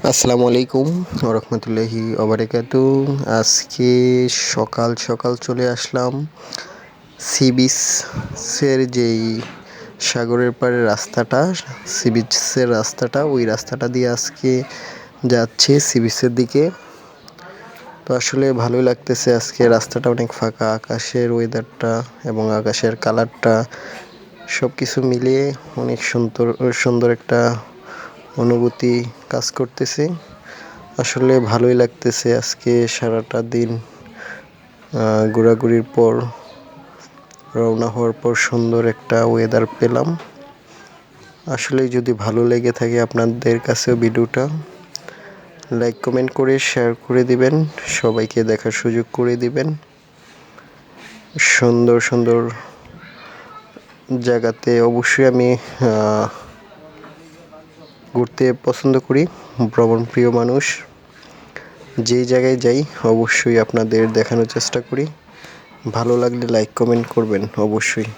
আসসালামু আলাইকুম ওরহমতুল্লাহি ওবারাকাতু। আজকে সকাল সকাল চলে আসলাম সি বিচের যেই সাগরের পাড়ের রাস্তাটা, সি বিচের রাস্তাটা, ওই রাস্তাটা দিয়ে আজকে যাচ্ছি সি বিচের দিকে। তো আসলে ভালোই লাগতেছে, আজকে রাস্তাটা অনেক ফাঁকা, আকাশের ওয়েদারটা এবং আকাশের কালারটা সব কিছু মিলিয়ে অনেক সুন্দর সুন্দর একটা অনুভূতি কাজ করতেছে। আসলে ভালোই লাগতেছে। আজকে সারাটা দিন ঘোরাঘুরির পর, রওনা হওয়ার পর সুন্দর একটা ওয়েদার পেলাম। আসলে যদি ভালো লেগে থাকে আপনাদের কাছেও ভিডিওটা লাইক কমেন্ট করে শেয়ার করে দিবেন, সবাইকে দেখার সুযোগ করে দিবেন। সুন্দর সুন্দর জায়গাতে অবশ্যই আমি ঘুরতে পছন্দ করি, ভ্রমণ প্রিয় মানুষ। যেই জায়গায় যাই অবশ্যই আপনাদের দেখানোর চেষ্টা করি। ভালো লাগলে লাইক কমেন্ট করবেন অবশ্যই।